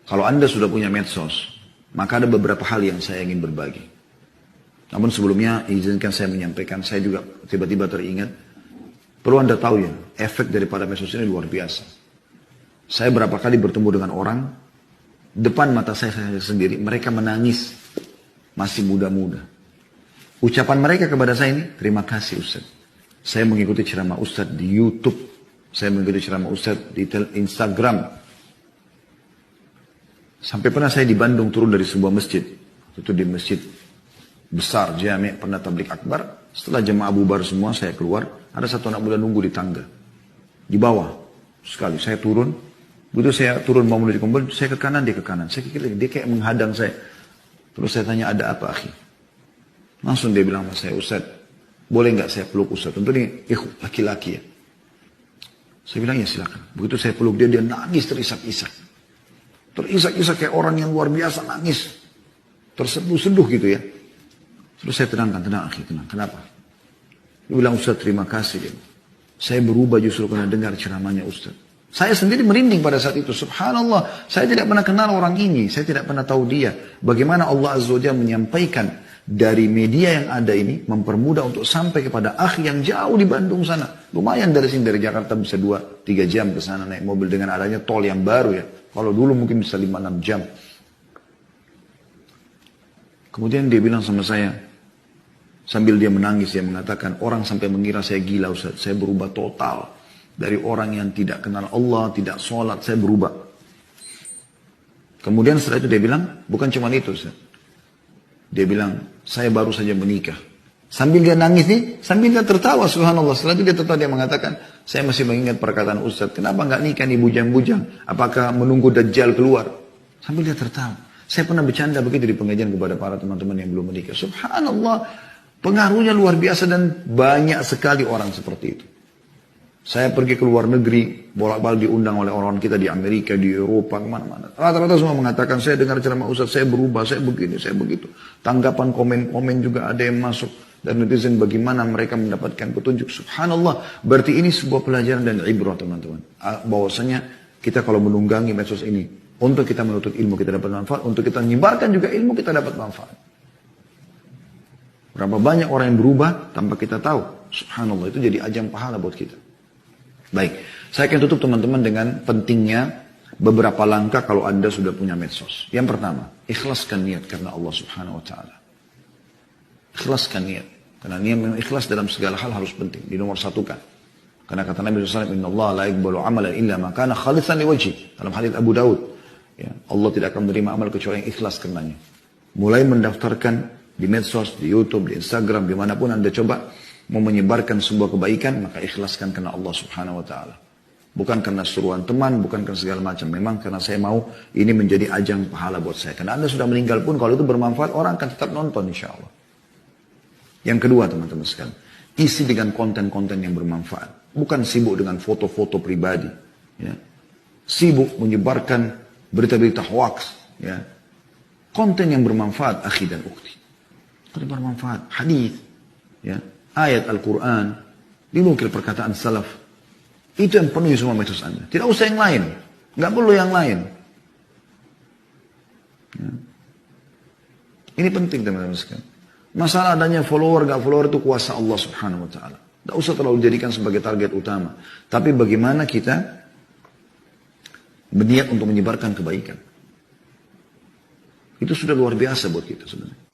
Kalau Anda sudah punya medsos, maka ada beberapa hal yang saya ingin berbagi. Namun sebelumnya izinkan saya menyampaikan, saya juga tiba-tiba teringat, perlu Anda tahu ya, efek daripada medsos ini luar biasa. Saya berapa kali bertemu dengan orang, depan mata saya sendiri, mereka menangis, masih muda-muda. Ucapan mereka kepada saya ini, terima kasih Ustaz. Saya mengikuti ceramah Ustaz di YouTube, saya mengikuti ceramah Ustaz di Instagram. Sampai pernah saya di Bandung turun dari sebuah masjid, itu di masjid besar, jami', pernah tablik akbar. Setelah jemaah bubar semua, saya keluar, ada satu anak muda nunggu di tangga. Di bawah, sekali, saya turun. Begitu saya turun mau menuju kumpul, saya ke kanan, dia ke kanan. Saya kira dia kayak menghadang saya. Terus saya tanya, ada apa akhi? Langsung dia bilang sama saya, Ustaz, boleh nggak saya peluk Ustaz? Tentu ini laki-laki ya. Saya bilang, ya silakan. Begitu saya peluk dia, dia nangis terisak-isak. Terisak-isak kayak orang yang luar biasa nangis. Terseduh-seduh gitu ya. Terus saya tenangkan, tenang akhi, tenang. Kenapa? Dia bilang, Ustaz terima kasih. Dia. Saya berubah justru karena dengar ceramahnya Ustaz. Saya sendiri merinding pada saat itu. Subhanallah, saya tidak pernah kenal orang ini. Saya tidak pernah tahu dia. Bagaimana Allah Azza wa Jalla menyampaikan dari media yang ada ini, mempermudah untuk sampai kepada akhi yang jauh di Bandung sana. Lumayan dari sini, dari Jakarta bisa 2-3 jam ke sana naik mobil dengan adanya tol yang baru ya. Kalau dulu mungkin bisa 5-6 jam. Kemudian dia bilang sama saya, sambil dia menangis, dia mengatakan, orang sampai mengira saya gila Ustaz. Saya berubah total. Dari orang yang tidak kenal Allah, tidak sholat, saya berubah. Kemudian setelah itu dia bilang, bukan cuma itu Ustaz. Dia bilang, saya baru saja menikah. Sambil dia nangis nih, sambil dia tertawa subhanallah. Setelah itu dia tertawa, dia mengatakan, saya masih mengingat perkataan Ustaz. Kenapa nggak nikah nih bujang-bujang? Apakah menunggu Dajjal keluar? Sambil dia tertawa. Saya pernah bercanda begitu di pengajian kepada para teman-teman yang belum menikah. Subhanallah, pengaruhnya luar biasa dan banyak sekali orang seperti itu. Saya pergi ke luar negeri, bolak-balik diundang oleh orang kita di Amerika, di Eropa, kemana-mana. Rata-rata semua mengatakan, saya dengar ceramah Ustaz, saya berubah, saya begini, saya begitu. Tanggapan komen-komen juga ada yang masuk. Dan netizen bagaimana mereka mendapatkan petunjuk. Subhanallah, berarti ini sebuah pelajaran dan ibrah teman-teman. Bahwasanya kita kalau menunggangi medsos ini, untuk kita menuntut ilmu kita dapat manfaat, untuk kita menyebarkan juga ilmu kita dapat manfaat. Berapa banyak orang yang berubah tanpa kita tahu. Subhanallah, itu jadi ajang pahala buat kita. Baik, saya akan tutup teman-teman dengan pentingnya beberapa langkah kalau Anda sudah punya medsos. Yang pertama, ikhlaskan niat karena Allah Subhanahu wa taala. Ikhlaskan niat. Karena niat ikhlas dalam segala hal harus penting, dinomor satukan. Karena kata Nabi SAW, Inna Allah la yaqbalu amalan illa ma kana khalisan liwajhi. Dalam hadits Abu Daud, ya, Allah tidak akan menerima amal kecuali yang ikhlas karenanya. Mulai mendaftarkan di medsos, di YouTube, di Instagram, dimanapun Anda coba, mau menyebarkan sebuah kebaikan, maka ikhlaskan karena Allah Subhanahu wa taala. Bukan karena suruhan teman, bukan karena segala macam. Memang karena saya mau ini menjadi ajang pahala buat saya. Karena Anda sudah meninggal pun kalau itu bermanfaat, orang akan tetap nonton insya Allah. Yang kedua teman-teman sekalian, isi dengan konten-konten yang bermanfaat. Bukan sibuk dengan foto-foto pribadi. Ya. Sibuk menyebarkan berita-berita hoax. Ya. Konten yang bermanfaat, akhi dan ukhti. Konten bermanfaat, hadis. Ya. Ayat Al-Quran, dinukil perkataan salaf. Itu yang penuhi semua medsos Anda. Tidak usah yang lain. Nggak perlu yang lain. Ya. Ini penting teman-teman sekalian. Masalah adanya follower, nggak follower itu kuasa Allah Subhanahu wa taala. Nggak usah terlalu jadikan sebagai target utama. Tapi bagaimana kita berniat untuk menyebarkan kebaikan. Itu sudah luar biasa buat kita sebenarnya.